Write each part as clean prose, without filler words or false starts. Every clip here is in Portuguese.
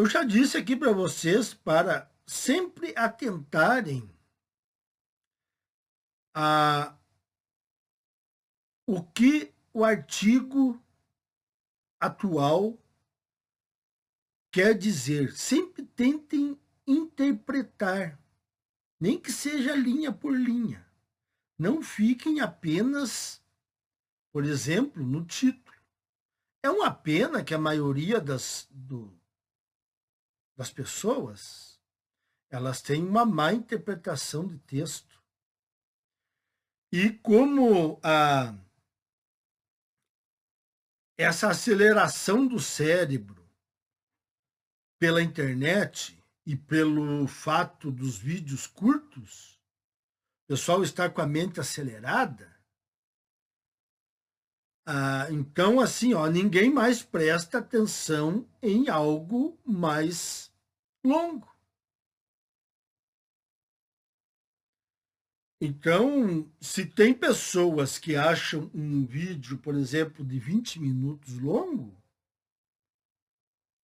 Eu já disse aqui para vocês para sempre atentarem a o que o artigo atual quer dizer. Sempre tentem interpretar, nem que seja linha por linha. Não fiquem apenas, por exemplo, no título. É uma pena que a maioria das pessoas elas têm uma má interpretação de texto. E como essa aceleração do cérebro pela internet e pelo fato dos vídeos curtos, o pessoal está com a mente acelerada, então, assim, ó, ninguém mais presta atenção em algo mais longo. Então, se tem pessoas que acham um vídeo, por exemplo, de 20 minutos longo,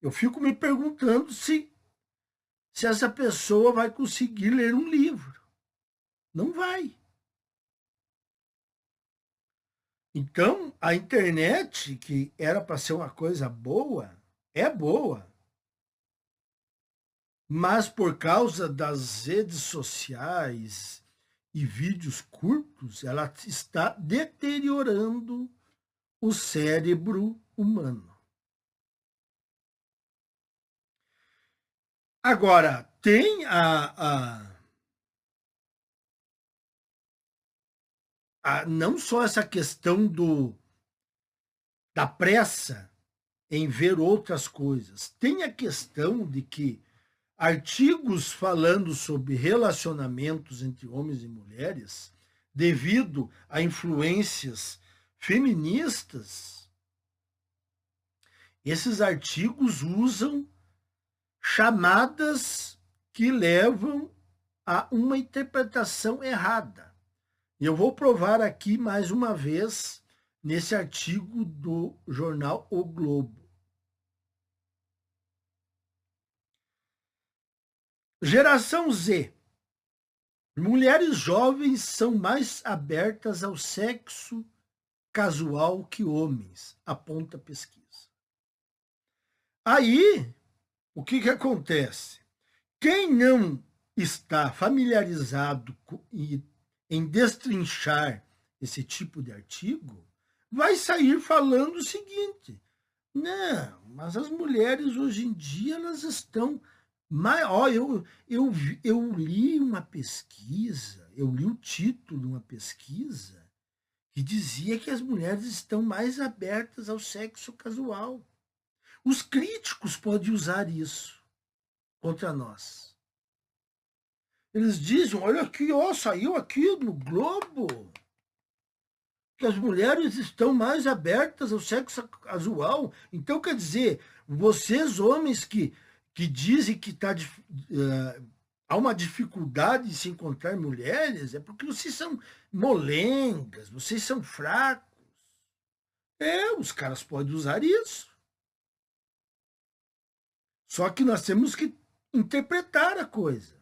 eu fico me perguntando se essa pessoa vai conseguir ler um livro. Não vai. Então, a internet, que era para ser uma coisa boa, é boa. Mas por causa das redes sociais e vídeos curtos, ela está deteriorando o cérebro humano. Agora, tem não só essa questão da pressa em ver outras coisas, tem a questão de que artigos falando sobre relacionamentos entre homens e mulheres, devido a influências feministas, esses artigos usam chamadas que levam a uma interpretação errada. E eu vou provar aqui mais uma vez nesse artigo do jornal O Globo. Geração Z. Mulheres jovens são mais abertas ao sexo casual que homens, aponta a pesquisa. Aí, o que acontece? Quem não está familiarizado em destrinchar esse tipo de artigo, vai sair falando o seguinte: não, mas as mulheres hoje em dia elas estão mais. Ó, eu li uma pesquisa, eu li o título de uma pesquisa que dizia que as mulheres estão mais abertas ao sexo casual. Os críticos podem usar isso contra nós. Eles dizem, olha aqui, ó, saiu aqui no Globo que as mulheres estão mais abertas ao sexo casual. Então, quer dizer, vocês homens que dizem que há uma dificuldade de se encontrar mulheres, é porque vocês são molengas, vocês são fracos. Os caras podem usar isso. Só que nós temos que interpretar a coisa.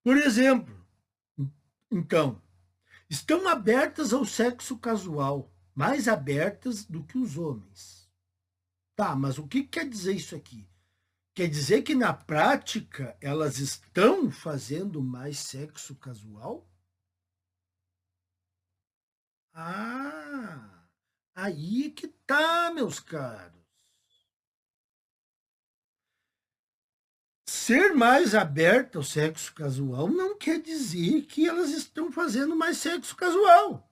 Por exemplo, então, estão abertas ao sexo casual, mais abertas do que os homens. Tá, mas o que quer dizer isso aqui? Quer dizer que na prática elas estão fazendo mais sexo casual? Ah, aí que tá, meus caros. Ser mais aberta ao sexo casual não quer dizer que elas estão fazendo mais sexo casual.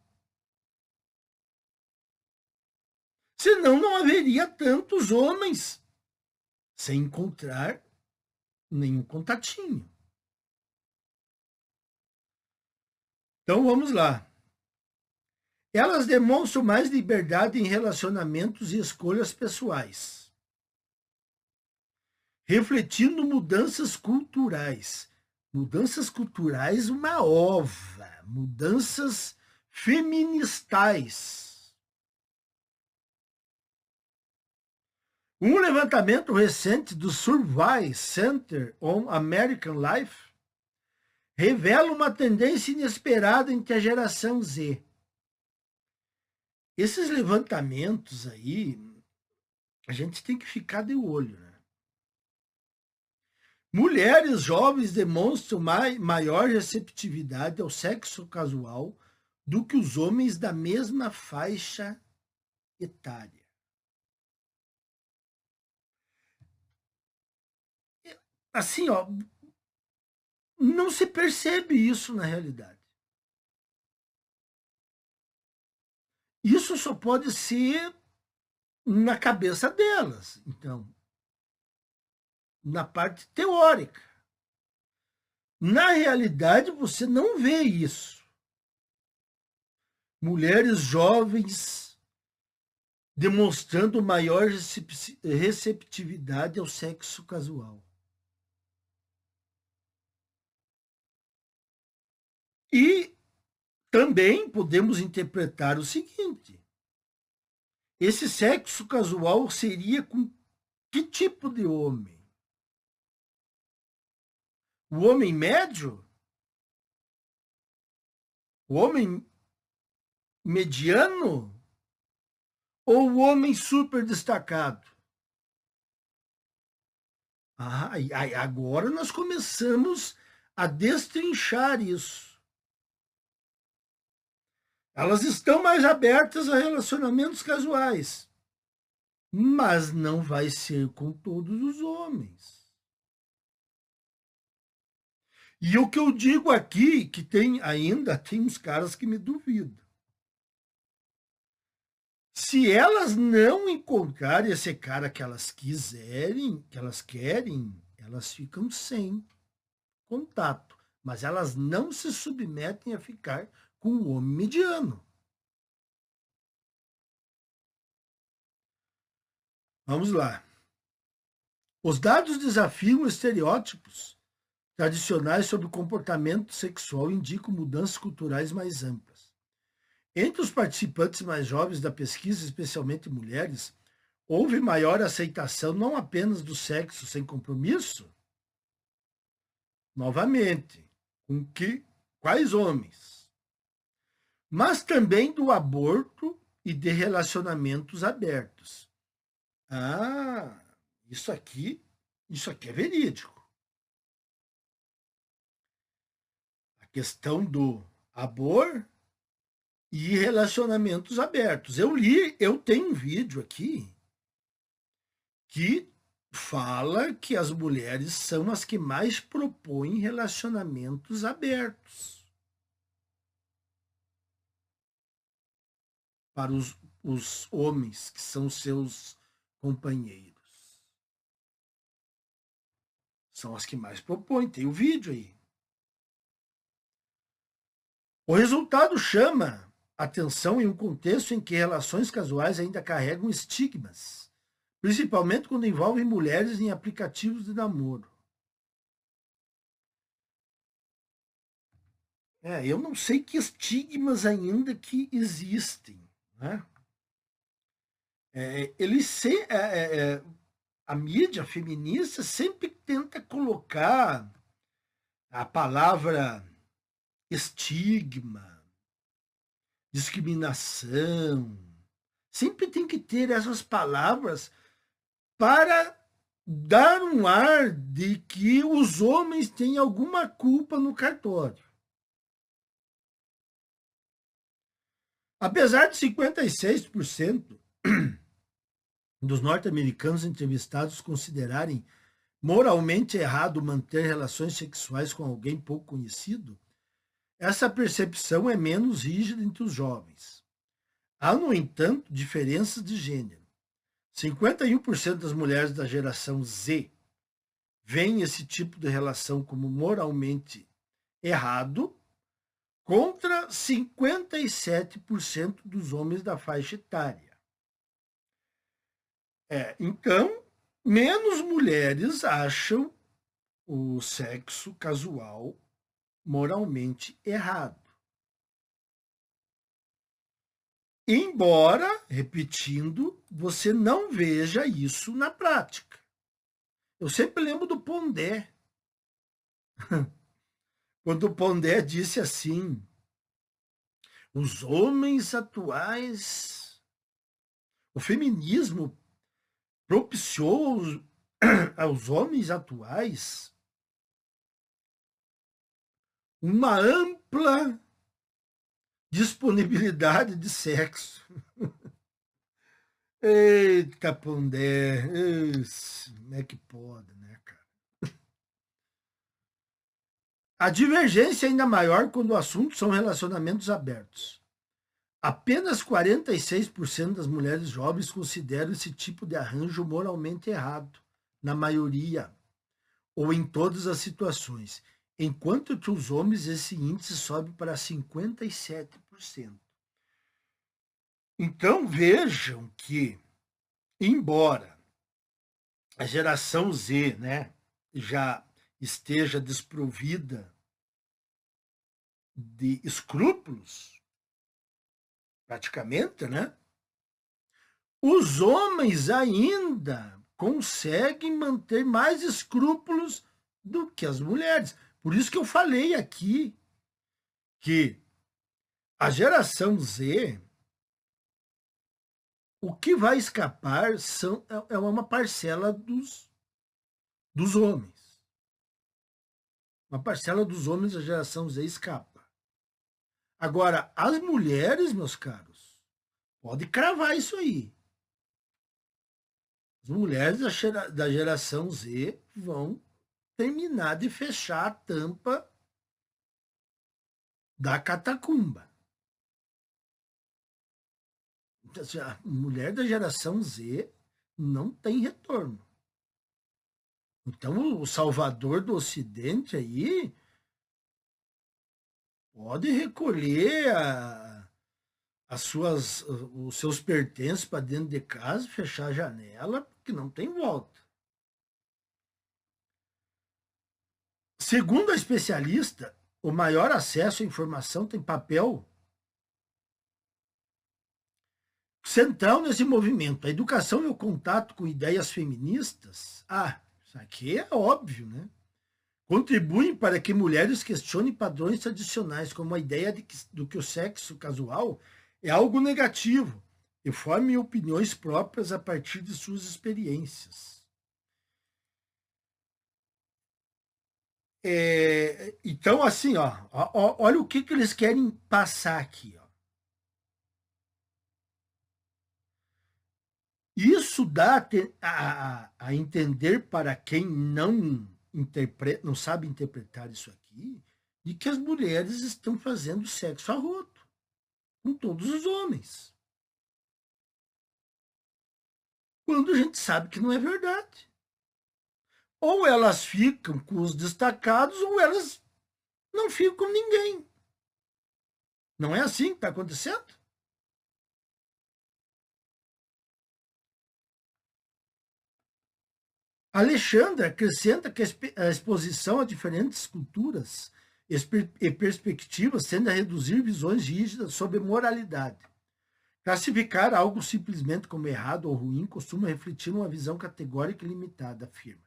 Senão não haveria tantos homens sem encontrar nenhum contatinho. Então vamos lá. Elas demonstram mais liberdade em relacionamentos e escolhas pessoais, refletindo mudanças culturais. Mudanças culturais, uma ova. Mudanças feministais. Um levantamento recente do Survey Center on American Life revela uma tendência inesperada entre a geração Z. Esses levantamentos aí, a gente tem que ficar de olho, né? Mulheres jovens demonstram maior receptividade ao sexo casual do que os homens da mesma faixa etária. Assim, ó, não se percebe isso na realidade. Isso só pode ser na cabeça delas, então, na parte teórica. Na realidade, você não vê isso. Mulheres jovens demonstrando maior receptividade ao sexo casual. E também podemos interpretar o seguinte: esse sexo casual seria com que tipo de homem? O homem médio? O homem mediano? Ou o homem super destacado? Agora nós começamos a destrinchar isso. Elas estão mais abertas a relacionamentos casuais, mas não vai ser com todos os homens. E o que eu digo aqui, que ainda tem uns caras que me duvidam. Se elas não encontrarem esse cara que elas querem, elas ficam sem contato. Mas elas não se submetem a ficar com o homem mediano. Vamos lá. Os dados desafiam estereótipos tradicionais sobre o comportamento sexual e indicam mudanças culturais mais amplas. Entre os participantes mais jovens da pesquisa, especialmente mulheres, houve maior aceitação não apenas do sexo sem compromisso, novamente, quais homens, mas também do aborto e de relacionamentos abertos. Isso aqui é verídico. A questão do aborto e relacionamentos abertos. Eu tenho um vídeo aqui que fala que as mulheres são as que mais propõem relacionamentos abertos para os homens que são seus companheiros. São as que mais propõem. Tem o vídeo aí. O resultado chama atenção em um contexto em que relações casuais ainda carregam estigmas, principalmente quando envolvem mulheres em aplicativos de namoro. Eu não sei que estigmas ainda que existem, né? A mídia feminista sempre tenta colocar a palavra estigma, discriminação. Sempre tem que ter essas palavras para dar um ar de que os homens têm alguma culpa no cartório. Apesar de 56% dos norte-americanos entrevistados considerarem moralmente errado manter relações sexuais com alguém pouco conhecido, essa percepção é menos rígida entre os jovens. Há, no entanto, diferenças de gênero. 51% das mulheres da geração Z veem esse tipo de relação como moralmente errado, contra 57% dos homens da faixa etária. Então, menos mulheres acham o sexo casual moralmente errado. Embora, repetindo, você não veja isso na prática. Eu sempre lembro do Pondé, quando o Pondé disse assim: os homens atuais, o feminismo propiciou aos homens atuais uma ampla disponibilidade de sexo. Eita, Pondé, como é que pode, né, cara? A divergência é ainda maior quando o assunto são relacionamentos abertos. Apenas 46% das mulheres jovens consideram esse tipo de arranjo moralmente errado, na maioria, ou em todas as situações, enquanto que os homens esse índice sobe para 57%. Então vejam que, embora a geração Z, né, já esteja desprovida de escrúpulos, praticamente, né? Os homens ainda conseguem manter mais escrúpulos do que as mulheres. Por isso que eu falei aqui que a geração Z, o que vai escapar é uma parcela dos homens. Uma parcela dos homens da geração Z escapa. Agora, as mulheres, meus caros, pode cravar isso aí. As mulheres da geração Z vão terminar de fechar a tampa da catacumba. A mulher da geração Z não tem retorno. Então, o salvador do Ocidente aí pode recolher os seus pertences para dentro de casa, fechar a janela, porque não tem volta. Segundo a especialista, o maior acesso à informação tem papel central nesse movimento. A educação e o contato com ideias feministas, isso aqui é óbvio, né? Contribuem para que mulheres questionem padrões tradicionais, como a ideia do que o sexo casual é algo negativo, e formem opiniões próprias a partir de suas experiências. Então, assim, olha o que eles querem passar aqui. Isso dá a entender para quem não sabe interpretar isso aqui, de que as mulheres estão fazendo sexo a rodo com todos os homens. Quando a gente sabe que não é verdade. Ou elas ficam com os destacados, ou elas não ficam com ninguém. Não é assim que está acontecendo? Alexandre acrescenta que a exposição a diferentes culturas e perspectivas tende a reduzir visões rígidas sobre moralidade. Classificar algo simplesmente como errado ou ruim costuma refletir uma visão categórica e limitada, afirma.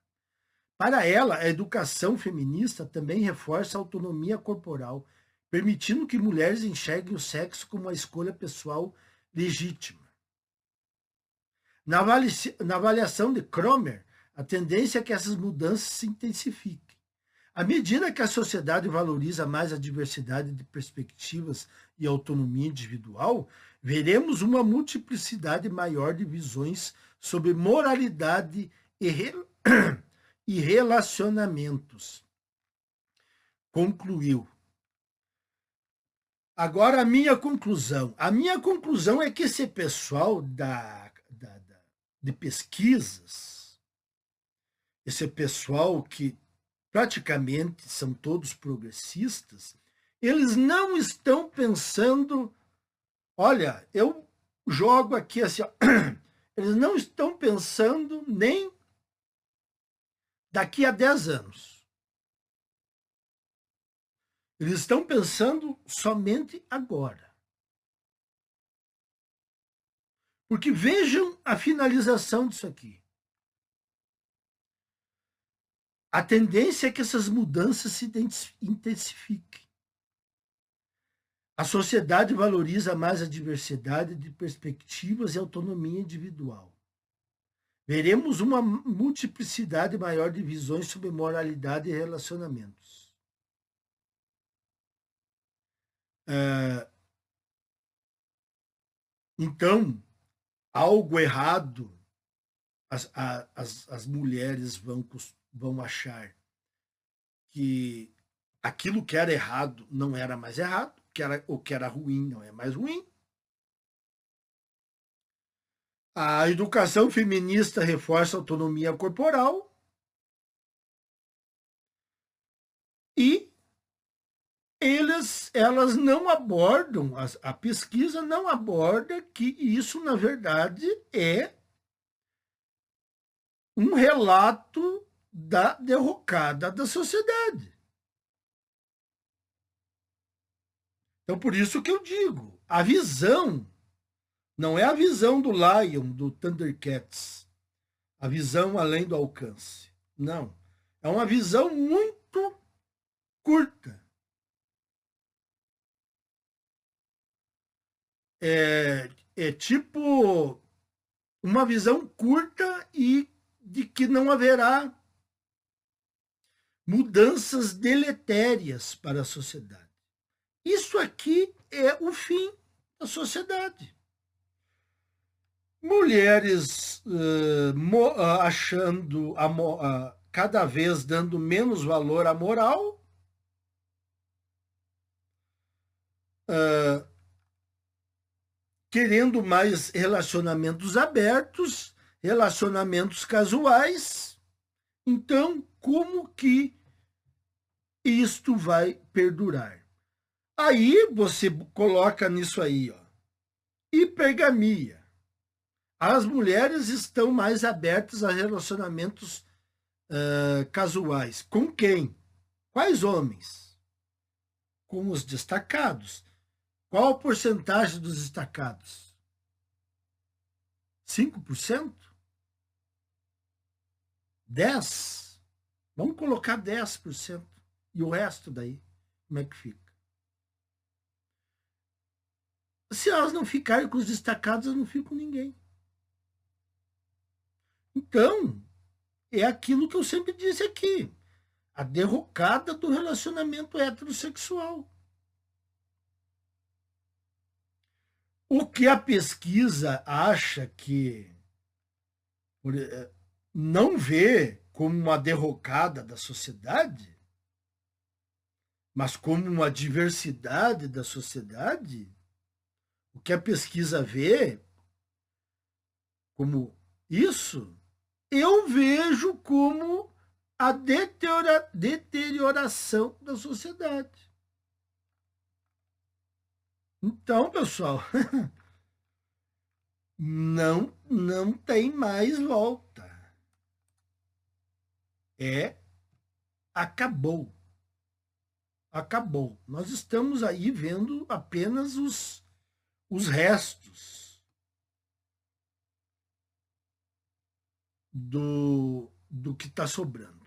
Para ela, a educação feminista também reforça a autonomia corporal, permitindo que mulheres enxerguem o sexo como uma escolha pessoal legítima. Na avaliação de Cromer, a tendência é que essas mudanças se intensifiquem. À medida que a sociedade valoriza mais a diversidade de perspectivas e autonomia individual, veremos uma multiplicidade maior de visões sobre moralidade e relacionamentos. Concluiu. Agora, a minha conclusão. A minha conclusão é que esse pessoal de pesquisas, esse pessoal que praticamente são todos progressistas, eles não estão pensando, olha, eu jogo aqui assim, eles não estão pensando nem daqui a 10 anos. Eles estão pensando somente agora. Porque vejam a finalização disso aqui. A tendência é que essas mudanças se intensifiquem. A sociedade valoriza mais a diversidade de perspectivas e autonomia individual. Veremos uma multiplicidade maior de visões sobre moralidade e relacionamentos. Então, algo errado, as mulheres vão achar que aquilo que era errado não era mais errado, o que era ruim não é mais ruim. A educação feminista reforça a autonomia corporal e elas não abordam, a pesquisa não aborda que isso, na verdade, é um relato da derrocada da sociedade. Então, por isso que eu digo, a visão não é a visão do Lion, do Thundercats, a visão além do alcance. Não. É uma visão muito curta. É tipo uma visão curta e de que não haverá mudanças deletérias para a sociedade. Isso aqui é o fim da sociedade. Mulheres achando, cada vez dando menos valor à moral, querendo mais relacionamentos abertos, relacionamentos casuais. Então, como que isto vai perdurar? Aí você coloca nisso aí, ó, hipergamia. As mulheres estão mais abertas a relacionamentos casuais. Com quem? Quais homens? Com os destacados. Qual a porcentagem dos destacados? 5%? 10%? Vamos colocar 10%. E o resto daí, como é que fica? Se elas não ficarem com os destacados, elas não ficam com ninguém. Então, é aquilo que eu sempre disse aqui. A derrocada do relacionamento heterossexual. O que a pesquisa acha que não vê como uma derrocada da sociedade, mas como uma diversidade da sociedade, o que a pesquisa vê como isso, eu vejo como a deterioração da sociedade. Então, pessoal, não tem mais volta. Acabou. Acabou. Nós estamos aí vendo apenas os restos do que está sobrando.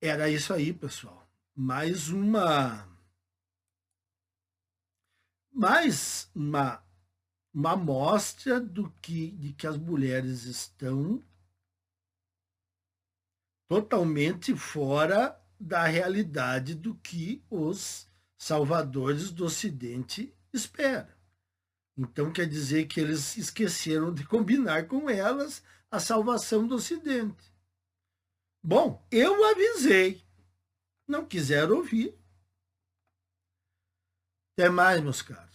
Era isso aí, pessoal. Mais uma amostra de que as mulheres estão totalmente fora da realidade do que os salvadores do Ocidente esperam. Então quer dizer que eles esqueceram de combinar com elas a salvação do Ocidente. Bom, eu avisei. Não quiseram ouvir. Até mais, meus caros.